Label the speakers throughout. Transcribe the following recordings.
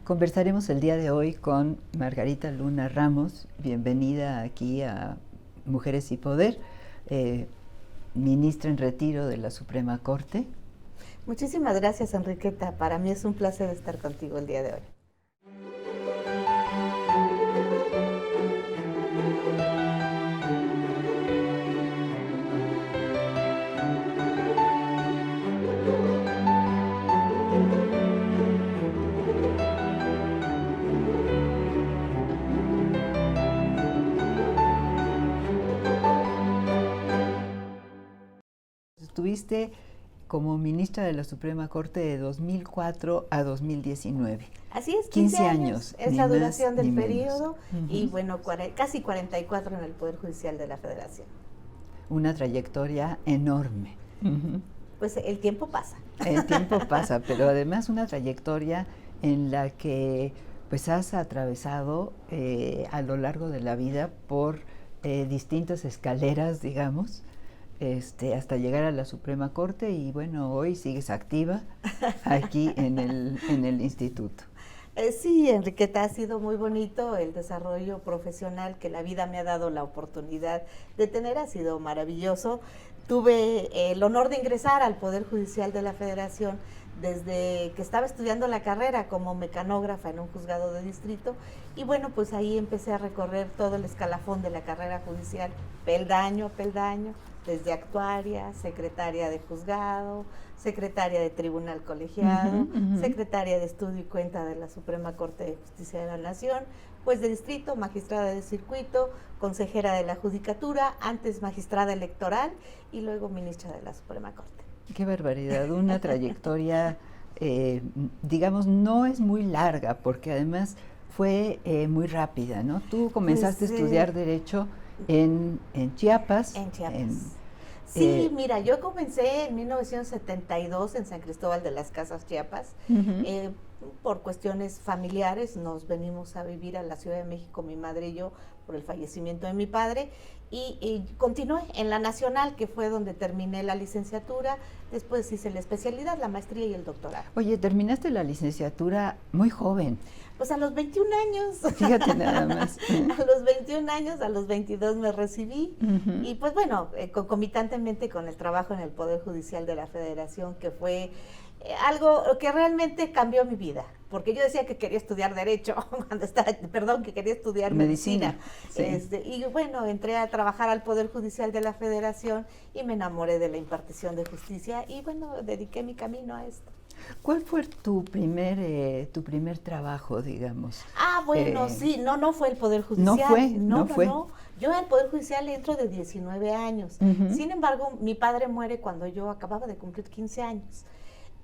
Speaker 1: Conversaremos el día de hoy con Margarita Luna Ramos. Bienvenida aquí a Mujeres y Poder, ministra en retiro de la Suprema Corte.
Speaker 2: Muchísimas gracias, Enriqueta. Para mí es un placer estar contigo el día de hoy.
Speaker 1: Estuviste como ministra de la Suprema Corte de 2004 a 2019.
Speaker 2: Así es, 15 años es la duración del periodo y bueno, casi 44 en el Poder Judicial de la Federación.
Speaker 1: Una trayectoria enorme.
Speaker 2: Pues el tiempo pasa.
Speaker 1: El tiempo pasa, pero además una trayectoria en la que pues has atravesado a lo largo de la vida por distintas escaleras, digamos, hasta llegar a la Suprema Corte y bueno, hoy sigues activa aquí en el instituto.
Speaker 2: Sí, Enriqueta, ha sido muy bonito el desarrollo profesional que la vida me ha dado la oportunidad de tener, ha sido maravilloso. Tuve el honor de ingresar al Poder Judicial de la Federación desde que estaba estudiando la carrera como mecanógrafa en un juzgado de distrito y bueno, pues ahí empecé a recorrer todo el escalafón de la carrera judicial, peldaño a peldaño, desde actuaria, secretaria de juzgado, secretaria de tribunal colegiado, secretaria de estudio y cuenta de la Suprema Corte de Justicia de la Nación, juez de distrito, magistrada de circuito, consejera de la Judicatura, antes magistrada electoral y luego ministra de la Suprema Corte.
Speaker 1: Qué barbaridad, una trayectoria, digamos, no es muy larga, porque además fue muy rápida, ¿no? Tú comenzaste a estudiar Derecho en Chiapas.
Speaker 2: En Chiapas. Sí, mira, yo comencé en 1972 en San Cristóbal de las Casas, Chiapas. Por cuestiones familiares nos venimos a vivir a la Ciudad de México, mi madre y yo, por el fallecimiento de mi padre. Y continué en la Nacional, que fue donde terminé la licenciatura. Después hice la especialidad, la maestría y el doctorado.
Speaker 1: Oye, terminaste la licenciatura muy joven.
Speaker 2: Pues a los 21 años.
Speaker 1: Fíjate nada más.
Speaker 2: A los 21 años, a los 22 me recibí. Y pues bueno, concomitantemente con el trabajo en el Poder Judicial de la Federación, que fue algo que realmente cambió mi vida, porque yo decía que quería estudiar Derecho, que quería estudiar Medicina. Sí. Y bueno, entré a trabajar al Poder Judicial de la Federación y me enamoré de la impartición de justicia y bueno, dediqué mi camino a esto.
Speaker 1: ¿Cuál fue tu primer trabajo, digamos?
Speaker 2: Bueno, sí, no fue el Poder Judicial.
Speaker 1: No fue.
Speaker 2: Yo al Poder Judicial entro de 19 años. Sin embargo, mi padre muere cuando yo acababa de cumplir 15 años.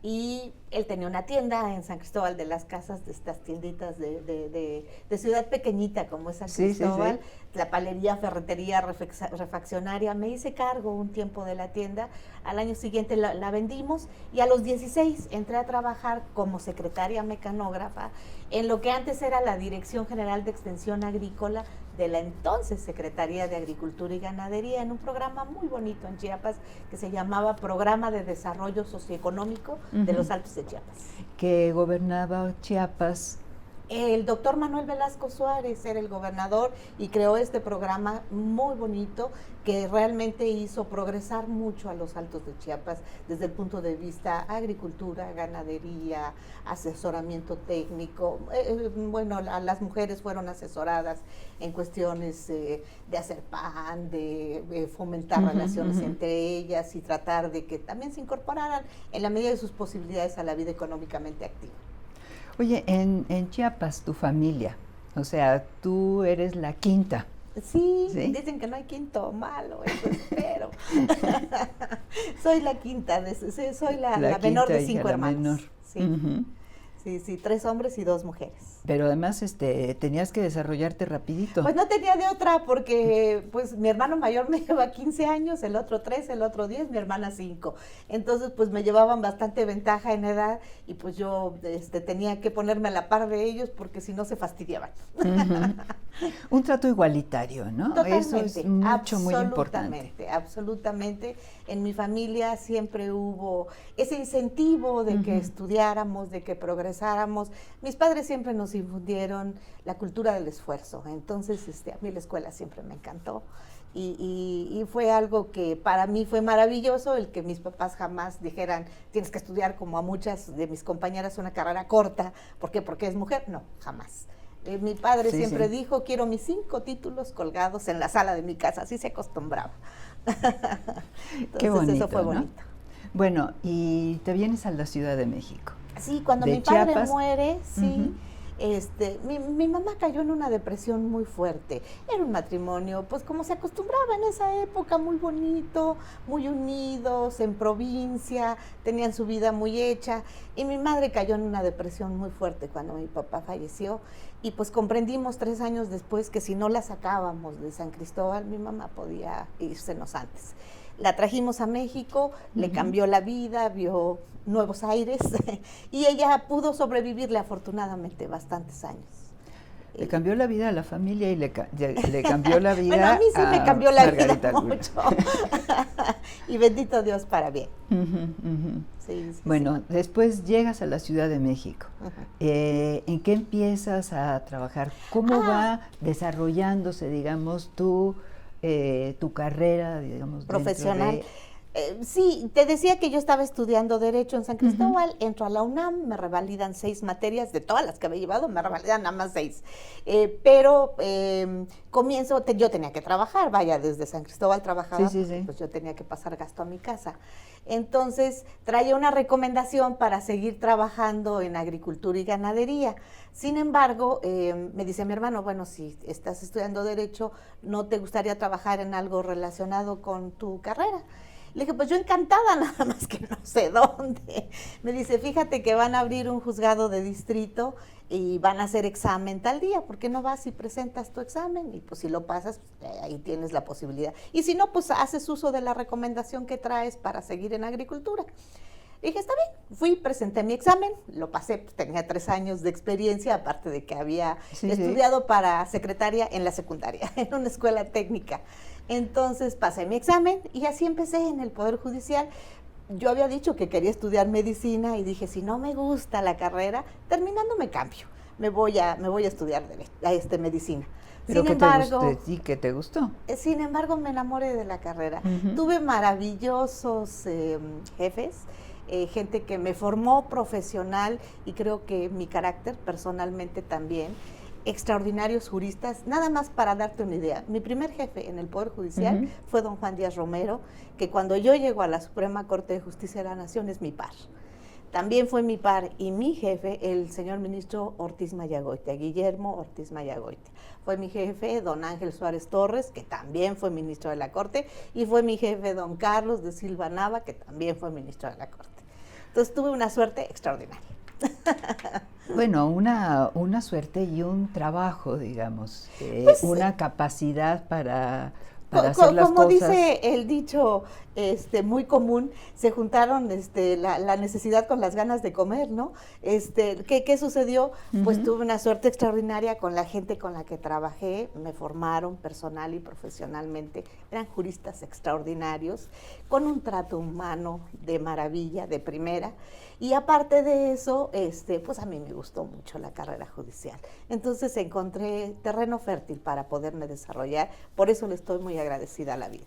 Speaker 2: Y él tenía una tienda en San Cristóbal de las Casas, de estas tienditas de ciudad pequeñita como es San Cristóbal, la palería, ferretería, refaccionaria. Me hice cargo un tiempo de la tienda, al año siguiente la vendimos y a los 16 entré a trabajar como secretaria mecanógrafa en lo que antes era la Dirección General de Extensión Agrícola de la entonces Secretaría de Agricultura y Ganadería, en un programa muy bonito en Chiapas que se llamaba Programa de Desarrollo Socioeconómico de los Altos de Chiapas.
Speaker 1: Que gobernaba Chiapas.
Speaker 2: El doctor Manuel Velasco Suárez era el gobernador y creó este programa muy bonito que realmente hizo progresar mucho a los Altos de Chiapas desde el punto de vista agricultura, ganadería, asesoramiento técnico. Bueno, las mujeres fueron asesoradas en cuestiones de hacer pan, de fomentar relaciones entre ellas y tratar de que también se incorporaran en la medida de sus posibilidades a la vida económicamente activa.
Speaker 1: Oye, en Chiapas, tu familia, o sea, tú eres la quinta.
Speaker 2: Sí, dicen que no hay quinto malo, eso espero. Soy la quinta, soy la menor de 5 hermanos. Sí. Sí, 3 hombres y 2 mujeres.
Speaker 1: Pero además tenías que desarrollarte rapidito.
Speaker 2: Pues no tenía de otra porque pues mi hermano mayor me lleva 15 años, el otro 3, el otro 10, mi hermana 5. Entonces pues me llevaban bastante ventaja en edad y pues yo tenía que ponerme a la par de ellos porque si no se fastidiaban.
Speaker 1: Un trato igualitario, ¿no?
Speaker 2: Totalmente,
Speaker 1: eso es mucho, muy importante.
Speaker 2: Absolutamente. En mi familia siempre hubo ese incentivo de que estudiáramos, de que progresáramos esforzáramos. Mis padres siempre nos infundieron la cultura del esfuerzo, entonces a mí la escuela siempre me encantó. Y fue algo que para mí fue maravilloso, el que mis papás jamás dijeran, tienes que estudiar como a muchas de mis compañeras una carrera corta. ¿Por qué? Porque es mujer. No, jamás. Mi padre siempre dijo, quiero mis 5 títulos colgados en la sala de mi casa, así se acostumbraba. Entonces,
Speaker 1: qué bonito,
Speaker 2: eso fue
Speaker 1: ¿no?
Speaker 2: bonito.
Speaker 1: Bueno, y te vienes a la Ciudad de México.
Speaker 2: Sí, cuando
Speaker 1: de
Speaker 2: mi padre
Speaker 1: Chiapas.
Speaker 2: muere, sí,
Speaker 1: Uh-huh.
Speaker 2: mi mamá cayó en una depresión muy fuerte. Era un matrimonio, pues como se acostumbraba en esa época, muy bonito, muy unidos, en provincia, tenían su vida muy hecha. Y mi madre cayó en una depresión muy fuerte cuando mi papá falleció. Y pues comprendimos 3 años después que si no la sacábamos de San Cristóbal, mi mamá podía irsenos antes. La trajimos a México, le cambió la vida, vio nuevos aires y ella pudo sobrevivirle afortunadamente bastantes años.
Speaker 1: Le cambió la vida a la familia y le cambió la vida
Speaker 2: bueno, a mí sí me cambió la
Speaker 1: Margarita
Speaker 2: vida mucho. Y bendito Dios para bien. Sí,
Speaker 1: bueno, después llegas a la Ciudad de México. ¿En qué empiezas a trabajar? ¿Cómo va desarrollándose, digamos, tu carrera, digamos,
Speaker 2: profesional? Sí, te decía que yo estaba estudiando Derecho en San Cristóbal, entro a la UNAM, me revalidan 6 materias, de todas las que había llevado, me revalidan nada más 6. Pero comienzo, yo tenía que trabajar, vaya, desde San Cristóbal trabajaba, pues yo tenía que pasar gasto a mi casa. Entonces, traía una recomendación para seguir trabajando en agricultura y ganadería. Sin embargo, me dice mi hermano, bueno, si estás estudiando Derecho, ¿no te gustaría trabajar en algo relacionado con tu carrera? Le dije, pues yo encantada, nada más que no sé dónde. Me dice, fíjate que van a abrir un juzgado de distrito y van a hacer examen tal día, ¿por qué no vas y presentas tu examen? Y pues si lo pasas, ahí tienes la posibilidad. Y si no, pues haces uso de la recomendación que traes para seguir en agricultura. Dije, está bien, fui, presenté mi examen, lo pasé, pues, tenía 3 años de experiencia, aparte de que había estudiado para secretaria en la secundaria, en una escuela técnica. Entonces pasé mi examen y así empecé en el Poder Judicial. Yo había dicho que quería estudiar medicina y dije, si no me gusta la carrera, terminando me cambio, me voy a estudiar medicina.
Speaker 1: Pero
Speaker 2: sin embargo,
Speaker 1: ¿qué te gustó?
Speaker 2: Sin embargo, me enamoré de la carrera. Tuve maravillosos jefes, gente que me formó profesional y creo que mi carácter personalmente también. Extraordinarios juristas, nada más para darte una idea. Mi primer jefe en el Poder Judicial fue don Juan Díaz Romero, que cuando yo llego a la Suprema Corte de Justicia de la Nación es mi par. También fue mi par y mi jefe, el señor ministro Ortiz Mayagoitia, Guillermo Ortiz Mayagoitia. Fue mi jefe, don Ángel Suárez Torres, que también fue ministro de la Corte, y fue mi jefe, don Carlos de Silva Nava, que también fue ministro de la Corte. Entonces tuve una suerte extraordinaria.
Speaker 1: Bueno, una suerte y un trabajo, digamos,
Speaker 2: pues,
Speaker 1: una capacidad para hacer las
Speaker 2: como
Speaker 1: cosas.
Speaker 2: Dice el dicho muy común, se juntaron la necesidad con las ganas de comer, ¿no? ¿Qué sucedió? Pues tuve una suerte extraordinaria con la gente con la que trabajé, me formaron personal y profesionalmente, eran juristas extraordinarios, con un trato humano de maravilla, de primera, y aparte de eso, pues a mí me gustó mucho la carrera judicial. Entonces encontré terreno fértil para poderme desarrollar, por eso le estoy muy agradecida a la vida.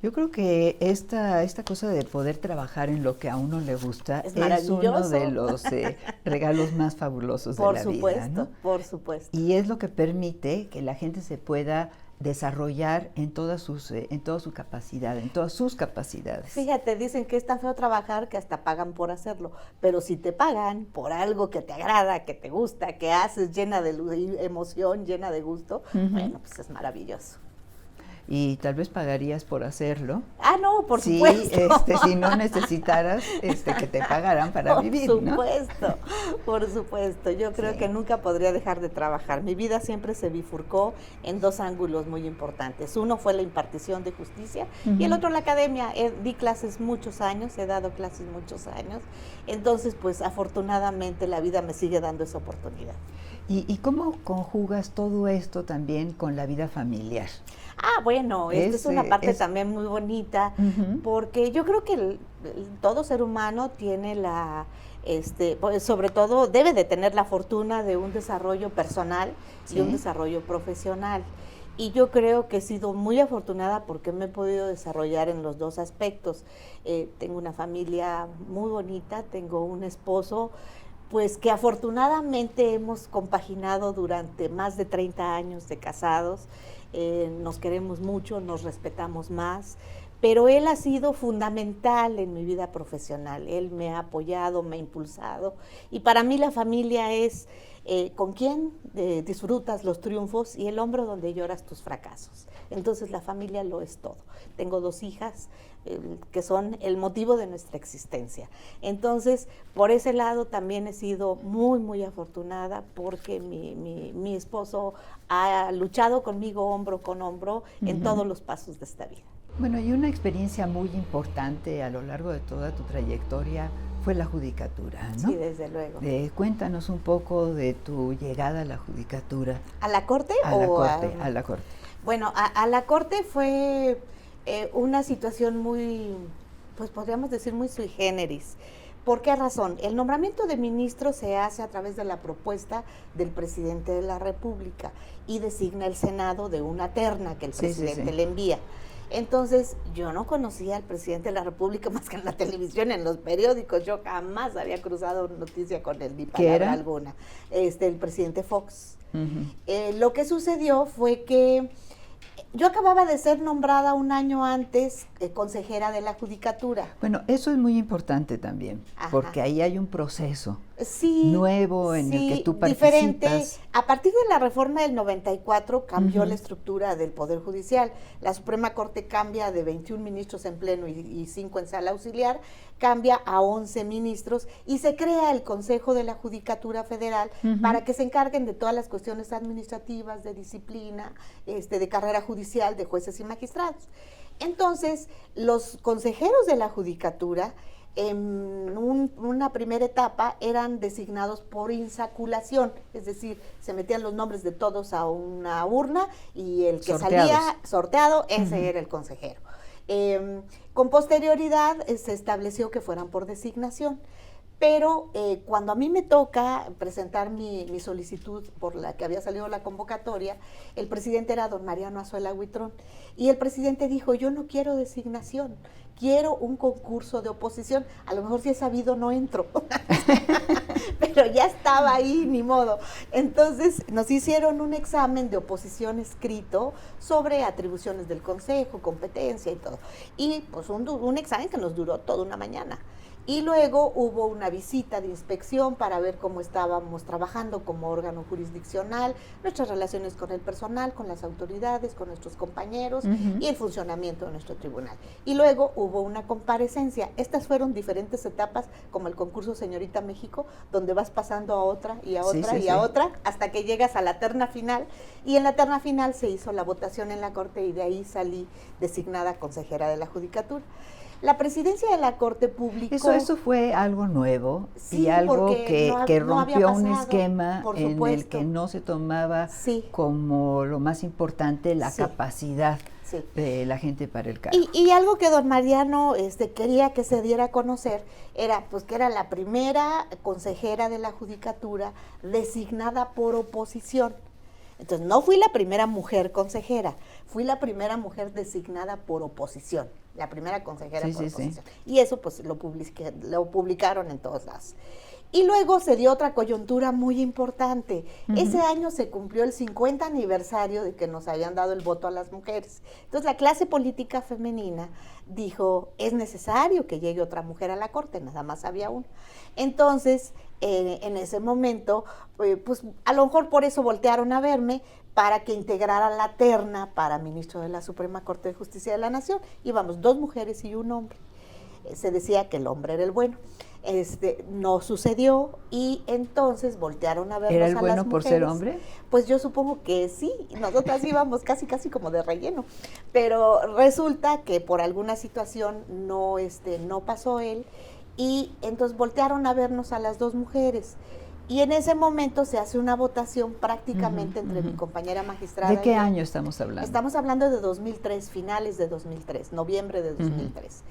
Speaker 1: Yo creo que esta cosa de poder trabajar en lo que a uno le gusta es uno de los regalos más fabulosos de la vida, ¿no?
Speaker 2: Por supuesto.
Speaker 1: Y es lo que permite que la gente se pueda desarrollar en toda su capacidad, en todas sus capacidades.
Speaker 2: Fíjate, dicen que es tan feo trabajar que hasta pagan por hacerlo, pero si te pagan por algo que te agrada, que te gusta, que haces llena de emoción, llena de gusto, bueno, pues es maravilloso.
Speaker 1: Y tal vez pagarías por hacerlo.
Speaker 2: Ah, no, por supuesto.
Speaker 1: Si no necesitaras que te pagaran para vivir, ¿no?
Speaker 2: Por supuesto. Yo creo que nunca podría dejar de trabajar. Mi vida siempre se bifurcó en 2 ángulos muy importantes. Uno fue la impartición de justicia y el otro la academia. Di clases muchos años, he dado clases muchos años. Entonces, pues afortunadamente la vida me sigue dando esa oportunidad.
Speaker 1: ¿Y cómo conjugas todo esto también con la vida familiar?
Speaker 2: Ah, bueno, esta es una parte también muy bonita, porque yo creo que todo ser humano tiene pues sobre todo debe de tener la fortuna de un desarrollo personal y un desarrollo profesional. Y yo creo que he sido muy afortunada porque me he podido desarrollar en los dos aspectos. Tengo una familia muy bonita, tengo un esposo, pues que afortunadamente hemos compaginado durante más de 30 años de casados. Nos queremos mucho, nos respetamos más, pero él ha sido fundamental en mi vida profesional. Él me ha apoyado, me ha impulsado, y para mí la familia es con quien disfrutas los triunfos y el hombro donde lloras tus fracasos. Entonces la familia lo es todo. Tengo 2 hijas que son el motivo de nuestra existencia. Entonces, por ese lado también he sido muy, muy afortunada porque mi esposo ha luchado conmigo hombro con hombro en todos los pasos de esta vida.
Speaker 1: Bueno, y una experiencia muy importante a lo largo de toda tu trayectoria fue la judicatura, ¿no?
Speaker 2: Sí, desde luego.
Speaker 1: Cuéntanos un poco de tu llegada a la judicatura.
Speaker 2: ¿A la corte?
Speaker 1: A la corte.
Speaker 2: Bueno, a la corte fue una situación muy, pues podríamos decir muy sui generis. ¿Por qué razón? El nombramiento de ministros se hace a través de la propuesta del presidente de la República y designa el Senado de una terna que el presidente le envía. Entonces, yo no conocía al presidente de la República más que en la televisión, en los periódicos. Yo jamás había cruzado noticia con él, ni palabra alguna. El presidente Fox. Lo que sucedió fue que yo acababa de ser nombrada un año antes consejera de la Judicatura.
Speaker 1: Bueno, eso es muy importante también, porque ahí hay un proceso nuevo en el que tú participas.
Speaker 2: Diferente. A partir de la reforma del 94 cambió la estructura del Poder Judicial. La Suprema Corte cambia de 21 ministros en pleno y 5 en sala auxiliar, cambia a 11 ministros y se crea el Consejo de la Judicatura Federal para que se encarguen de todas las cuestiones administrativas, de disciplina, de carrera judicial, de jueces y magistrados. Entonces, los consejeros de la Judicatura en una primera etapa eran designados por insaculación, es decir, se metían los nombres de todos a una urna y el que salía sorteado, ese era el consejero. Con posterioridad se estableció que fueran por designación. Pero cuando a mí me toca presentar mi solicitud por la que había salido la convocatoria, el presidente era don Mariano Azuela Huitrón, y el presidente dijo, yo no quiero designación, quiero un concurso de oposición. A lo mejor si es sabido no entro, pero ya estaba ahí, ni modo. Entonces nos hicieron un examen de oposición escrito sobre atribuciones del Consejo, competencia y todo. Y pues un examen que nos duró toda una mañana. Y luego hubo una visita de inspección para ver cómo estábamos trabajando como órgano jurisdiccional, nuestras relaciones con el personal, con las autoridades, con nuestros compañeros y el funcionamiento de nuestro tribunal. Y luego hubo una comparecencia. Estas fueron diferentes etapas, como el concurso Señorita México, donde vas pasando a otra y a otra y a otra, hasta que llegas a la terna final. Y en la terna final se hizo la votación en la Corte y de ahí salí designada consejera de la Judicatura. La presidencia de la Corte publicó...
Speaker 1: Eso fue algo nuevo y algo que rompió un esquema en el que no se tomaba como lo más importante la capacidad de la gente para el cargo.
Speaker 2: Y algo que don Mariano quería que se diera a conocer era pues que era la primera consejera de la Judicatura designada por oposición. Entonces, no fui la primera mujer consejera, fui la primera mujer designada por oposición, la primera consejera por oposición. Y eso pues lo publicaron en todos lados. Y luego se dio otra coyuntura muy importante. Ese año se cumplió el 50 aniversario de que nos habían dado el voto a las mujeres. Entonces la clase política femenina dijo, es necesario que llegue otra mujer a la Corte, nada más había una. Entonces, en ese momento, pues a lo mejor por eso voltearon a verme para que integrara la terna para ministro de la Suprema Corte de Justicia de la Nación. Íbamos 2 mujeres y un hombre. Se decía que el hombre era el bueno. No sucedió y entonces voltearon a vernos a las mujeres.
Speaker 1: ¿Era el bueno por ser hombre?
Speaker 2: Pues yo supongo que sí, nosotras íbamos casi como de relleno, pero resulta que por alguna situación no pasó él y entonces voltearon a vernos a las 2 mujeres Y en ese momento se hace una votación prácticamente entre mi compañera magistrada.
Speaker 1: ¿De qué año estamos hablando?
Speaker 2: Estamos hablando de 2003, finales de 2003, noviembre de 2003.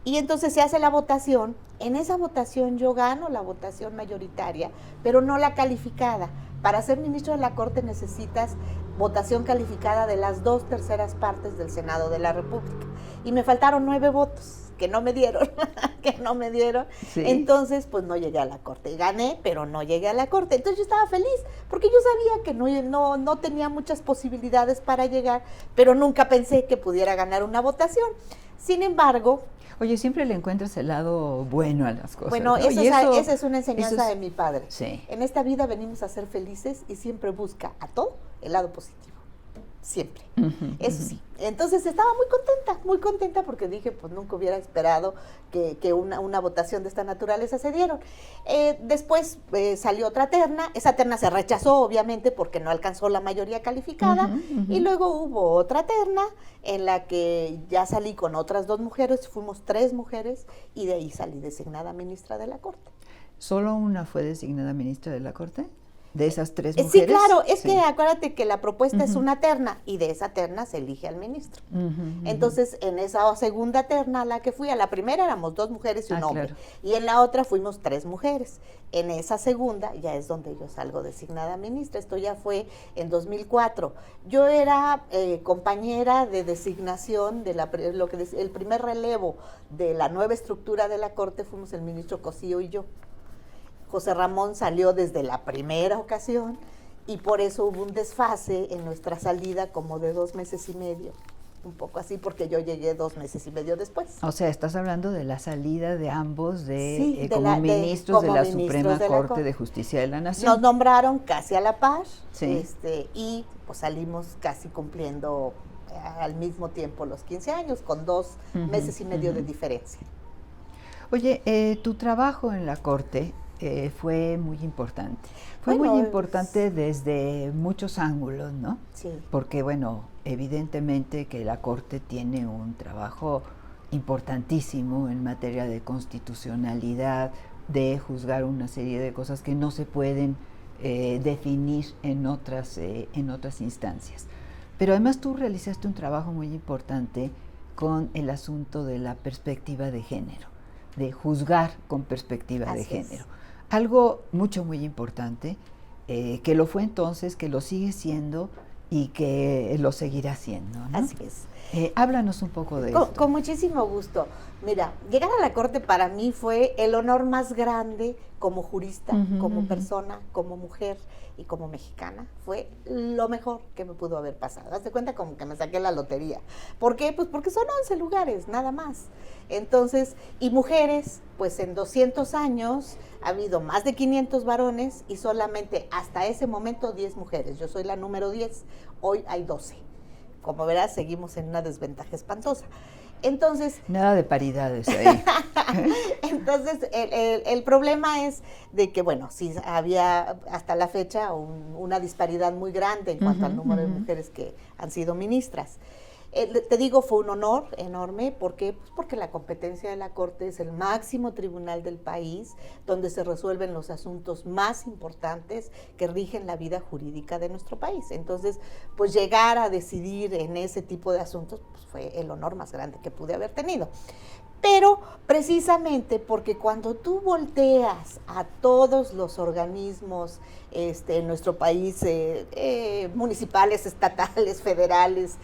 Speaker 2: Y entonces se hace la votación. En esa votación yo gano la votación mayoritaria, pero no la calificada. Para ser ministro de la Corte necesitas votación calificada de las 2/3 partes del Senado de la República. Y me faltaron 9 votos. Que no me dieron, Sí. Entonces, pues no llegué a la Corte. Gané, pero no llegué a la Corte. Entonces yo estaba feliz, porque yo sabía que no tenía muchas posibilidades para llegar, pero nunca pensé que pudiera ganar una votación. Sin embargo...
Speaker 1: Oye, siempre le encuentras el lado bueno a las cosas.
Speaker 2: Bueno,
Speaker 1: ¿no?
Speaker 2: esa es una enseñanza de mi padre.
Speaker 1: Sí.
Speaker 2: En esta vida venimos a ser felices y siempre busca a todo el lado positivo. Siempre, eso sí. Entonces estaba muy contenta porque dije, pues nunca hubiera esperado que una votación de esta naturaleza se dieron. Después salió otra terna, esa terna se rechazó obviamente porque no alcanzó la mayoría calificada, y luego hubo otra terna en la que ya salí con otras 2 mujeres, fuimos 3 mujeres, y de ahí salí designada ministra de la Corte.
Speaker 1: ¿Solo una fue designada ministra de la Corte? ¿De esas 3 mujeres?
Speaker 2: Sí, claro, es que acuérdate que la propuesta es una terna y de esa terna se elige al ministro. Entonces, en esa segunda terna a la que fui, a la primera éramos 2 mujeres y un hombre, claro. Y en la otra fuimos 3 mujeres. En esa segunda ya es donde yo salgo designada ministra. Esto ya fue en 2004. Yo era compañera de designación de el primer relevo de la nueva estructura de la Corte, fuimos el ministro Cosío y yo. José Ramón salió desde la primera ocasión y por eso hubo un desfase en nuestra salida como de 2 meses y medio, un poco así, porque yo llegué 2 meses y medio después.
Speaker 1: O sea, estás hablando de la salida de ambos como ministros de la Suprema Corte de Justicia de la Nación.
Speaker 2: Nos nombraron casi a la par,
Speaker 1: sí.
Speaker 2: Y pues salimos casi cumpliendo al mismo tiempo los 15 años, con 2 meses y medio de diferencia.
Speaker 1: Oye, tu trabajo en la Corte fue muy importante. Fue muy importante desde muchos ángulos, ¿no?
Speaker 2: Sí.
Speaker 1: Porque, bueno, evidentemente que la Corte tiene un trabajo importantísimo en materia de constitucionalidad, de juzgar una serie de cosas que no se pueden definir en otras instancias. Pero además tú realizaste un trabajo muy importante con el asunto de la perspectiva de género, de juzgar con perspectiva de género. Algo muy importante, que lo fue entonces, que lo sigue siendo y que lo seguirá siendo, ¿no?
Speaker 2: Así es.
Speaker 1: Háblanos un poco de esto.
Speaker 2: Con muchísimo gusto. Mira, llegar a la Corte para mí fue el honor más grande como jurista, como persona, como mujer y como mexicana. Fue lo mejor que me pudo haber pasado. Haz de cuenta como que me saqué la lotería. ¿Por qué? Pues porque son 11 lugares, nada más. Entonces, y mujeres, pues en 200 años ha habido más de 500 varones y solamente hasta ese momento 10 mujeres. Yo soy la número 10, hoy hay 12. Como verás, seguimos en una desventaja espantosa. Entonces...
Speaker 1: Nada de paridades ahí.
Speaker 2: Entonces, el problema es de que, bueno, sí había hasta la fecha una disparidad muy grande en cuanto al número de mujeres que han sido ministras. Te digo, fue un honor enorme. ¿Por qué? Pues porque la competencia de la Corte es el máximo tribunal del país, donde se resuelven los asuntos más importantes que rigen la vida jurídica de nuestro país. Entonces, pues llegar a decidir en ese tipo de asuntos pues fue el honor más grande que pude haber tenido. Pero precisamente porque cuando tú volteas a todos los organismos en nuestro país, municipales, estatales, federales,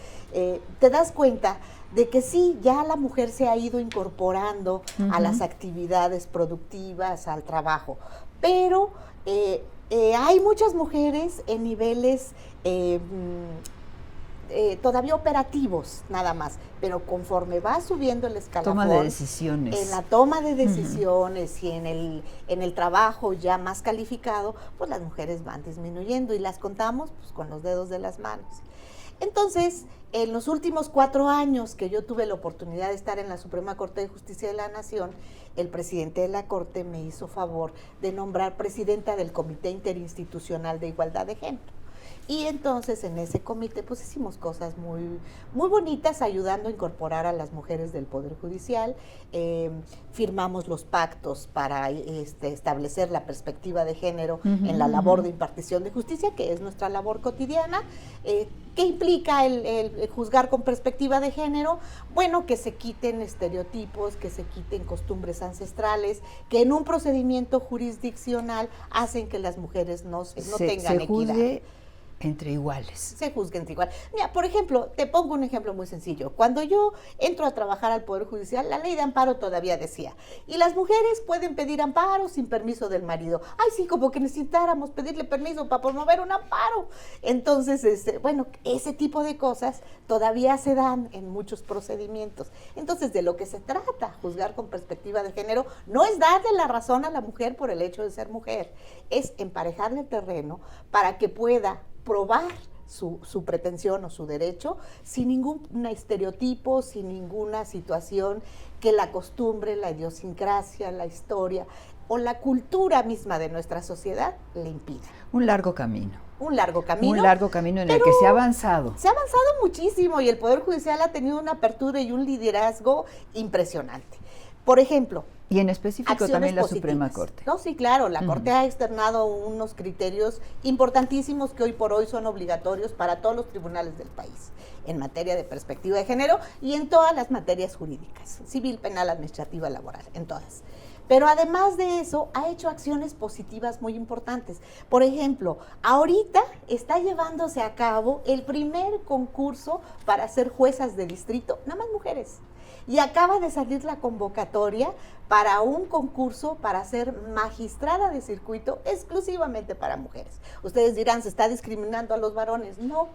Speaker 2: te das cuenta de que sí, ya la mujer se ha ido incorporando a las actividades productivas, al trabajo, pero hay muchas mujeres en niveles todavía operativos nada más, pero conforme va subiendo el escalafón,
Speaker 1: toma de decisiones.
Speaker 2: En la toma de decisiones y en el trabajo ya más calificado, pues las mujeres van disminuyendo y las contamos pues con los dedos de las manos. Entonces, en los últimos 4 años que yo tuve la oportunidad de estar en la Suprema Corte de Justicia de la Nación, el presidente de la Corte me hizo favor de nombrar presidenta del Comité Interinstitucional de Igualdad de Género. Y entonces en ese comité pues hicimos cosas muy, muy bonitas ayudando a incorporar a las mujeres del Poder Judicial, firmamos los pactos para establecer la perspectiva de género en la labor de impartición de justicia, que es nuestra labor cotidiana. ¿Qué implica el juzgar con perspectiva de género? Bueno, que se quiten estereotipos, que se quiten costumbres ancestrales, que en un procedimiento jurisdiccional hacen que las mujeres no tengan equidad.
Speaker 1: Entre iguales.
Speaker 2: Se juzgue entre igual. Mira, por ejemplo, te pongo un ejemplo muy sencillo. Cuando yo entro a trabajar al Poder Judicial, la ley de amparo todavía decía, y las mujeres pueden pedir amparo sin permiso del marido. Ay, sí, como que necesitáramos pedirle permiso para promover un amparo. Entonces, bueno, ese tipo de cosas todavía se dan en muchos procedimientos. Entonces, de lo que se trata, juzgar con perspectiva de género, no es darle la razón a la mujer por el hecho de ser mujer, es emparejarle el terreno para que pueda probar su pretensión o su derecho sin ningún estereotipo, sin ninguna situación que la costumbre, la idiosincrasia, la historia o la cultura misma de nuestra sociedad le impida.
Speaker 1: Un largo camino.
Speaker 2: Un largo camino.
Speaker 1: Un largo camino en el que se ha avanzado.
Speaker 2: Se ha avanzado muchísimo y el Poder Judicial ha tenido una apertura y un liderazgo impresionante. Por ejemplo,
Speaker 1: y en específico también la Suprema Corte.
Speaker 2: No, sí, claro, la Corte ha externado unos criterios importantísimos que hoy por hoy son obligatorios para todos los tribunales del país, en materia de perspectiva de género y en todas las materias jurídicas, civil, penal, administrativa, laboral, en todas. Pero además de eso, ha hecho acciones positivas muy importantes. Por ejemplo, ahorita está llevándose a cabo el primer concurso para ser juezas de distrito, nada más mujeres. Y acaba de salir la convocatoria para un concurso para ser magistrada de circuito exclusivamente para mujeres. Ustedes dirán, ¿se está discriminando a los varones? No.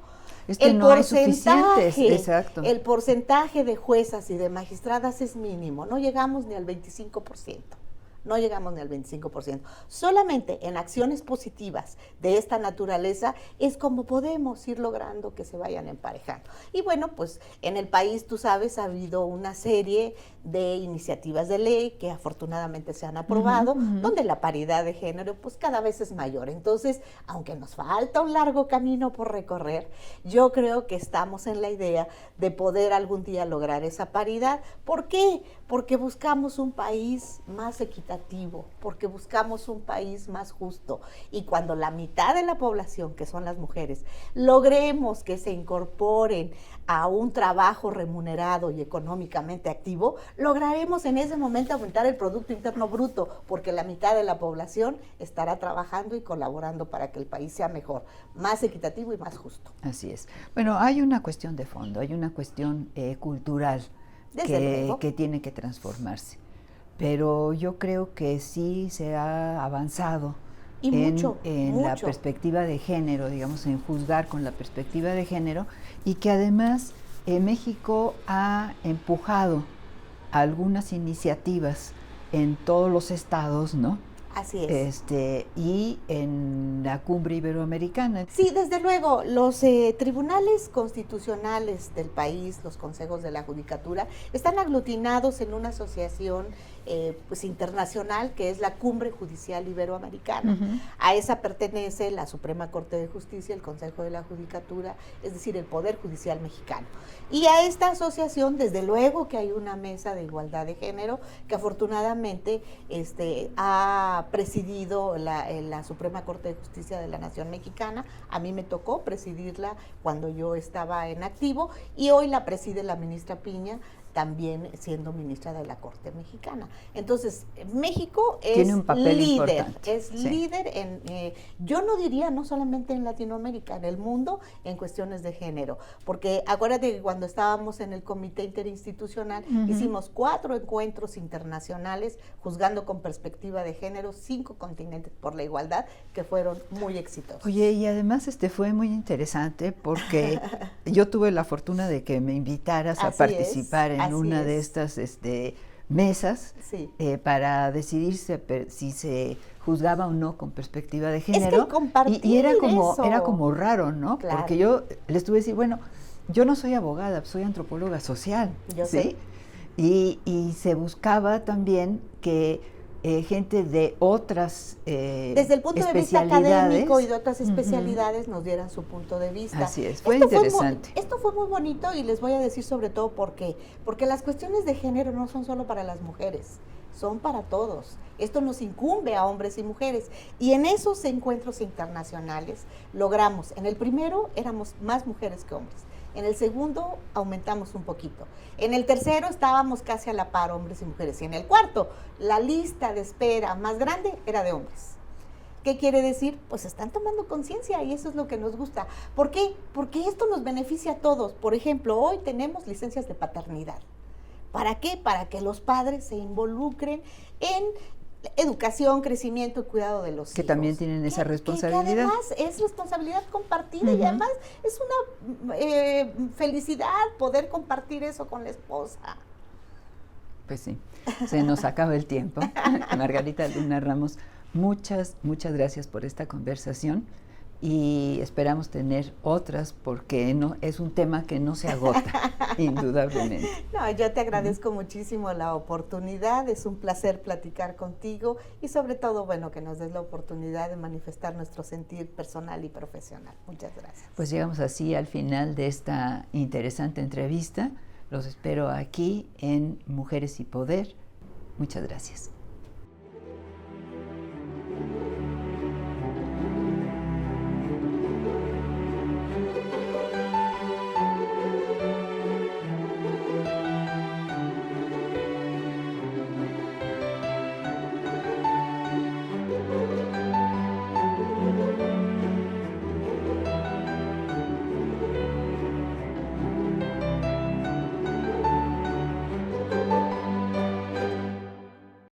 Speaker 1: No hay suficientes, exacto.
Speaker 2: El porcentaje de juezas y de magistradas es mínimo, no llegamos ni al 25%. No llegamos ni al 25%. Solamente en acciones positivas de esta naturaleza es como podemos ir logrando que se vayan emparejando. Y bueno, pues en el país, tú sabes, ha habido una serie de iniciativas de ley que afortunadamente se han aprobado, donde la paridad de género pues cada vez es mayor. Entonces, aunque nos falta un largo camino por recorrer, yo creo que estamos en la idea de poder algún día lograr esa paridad. ¿Por qué? Porque buscamos un país más equitativo, porque buscamos un país más justo. Y cuando la mitad de la población, que son las mujeres, logremos que se incorporen a un trabajo remunerado y económicamente activo, lograremos en ese momento aumentar el Producto Interno Bruto, porque la mitad de la población estará trabajando y colaborando para que el país sea mejor, más equitativo y más justo.
Speaker 1: Así es. Bueno, hay una cuestión de fondo, hay una cuestión cultural que tiene que transformarse. Pero yo creo que sí se ha avanzado en la perspectiva de género, digamos, en juzgar con la perspectiva de género, y que además México ha empujado algunas iniciativas en todos los estados, ¿no?
Speaker 2: Así es.
Speaker 1: Y en la Cumbre Iberoamericana.
Speaker 2: Sí, desde luego, los tribunales constitucionales del país, los consejos de la judicatura, están aglutinados en una asociación pues internacional que es la Cumbre Judicial Iberoamericana. A esa pertenece la Suprema Corte de Justicia, el Consejo de la Judicatura, es decir, el Poder Judicial Mexicano. Y a esta asociación, desde luego que hay una mesa de igualdad de género que afortunadamente ha presidido la Suprema Corte de Justicia de la Nación Mexicana. A mí me tocó presidirla cuando yo estaba en activo y hoy la preside la ministra Piña, también siendo ministra de la Corte Mexicana. Entonces, México es líder, líder en, yo no diría no solamente en Latinoamérica, en el mundo, en cuestiones de género, porque acuérdate que cuando estábamos en el Comité Interinstitucional, hicimos 4 encuentros internacionales juzgando con perspectiva de género, 5 continentes por la igualdad, que fueron muy exitosos.
Speaker 1: Oye, y además fue muy interesante porque yo tuve la fortuna de que me invitaras a participar en una de estas mesas para decidir si se juzgaba o no con perspectiva de género.
Speaker 2: Es que
Speaker 1: y era como raro, ¿no? Claro. Porque yo les tuve que decir, bueno, yo no soy abogada, soy antropóloga social,
Speaker 2: yo sé.
Speaker 1: Y se buscaba también que gente de otras
Speaker 2: desde el punto de vista académico y de otras especialidades nos dieran su punto de vista.
Speaker 1: Así es, fue interesante.
Speaker 2: Esto fue muy bonito y les voy a decir sobre todo por qué. Porque las cuestiones de género no son solo para las mujeres, son para todos. Esto nos incumbe a hombres y mujeres. Y en esos encuentros internacionales logramos, en el primero éramos más mujeres que hombres. En el segundo aumentamos un poquito. En el tercero estábamos casi a la par, hombres y mujeres. Y en el cuarto, la lista de espera más grande era de hombres. ¿Qué quiere decir? Pues están tomando conciencia y eso es lo que nos gusta. ¿Por qué? Porque esto nos beneficia a todos. Por ejemplo, hoy tenemos licencias de paternidad. ¿Para qué? Para que los padres se involucren en educación, crecimiento y cuidado de los hijos.
Speaker 1: Que también tienen esa responsabilidad.
Speaker 2: Que además es responsabilidad compartida y además es una felicidad poder compartir eso con la esposa.
Speaker 1: Pues sí, se nos acaba el tiempo. Margarita Luna Ramos, muchas gracias por esta conversación y esperamos tener otras porque no es un tema que no se agota, indudablemente.
Speaker 2: No, yo te agradezco muchísimo la oportunidad, es un placer platicar contigo y sobre todo, bueno, que nos des la oportunidad de manifestar nuestro sentir personal y profesional. Muchas gracias.
Speaker 1: Pues llegamos así al final de esta interesante entrevista. Los espero aquí en Mujeres y Poder. Muchas gracias.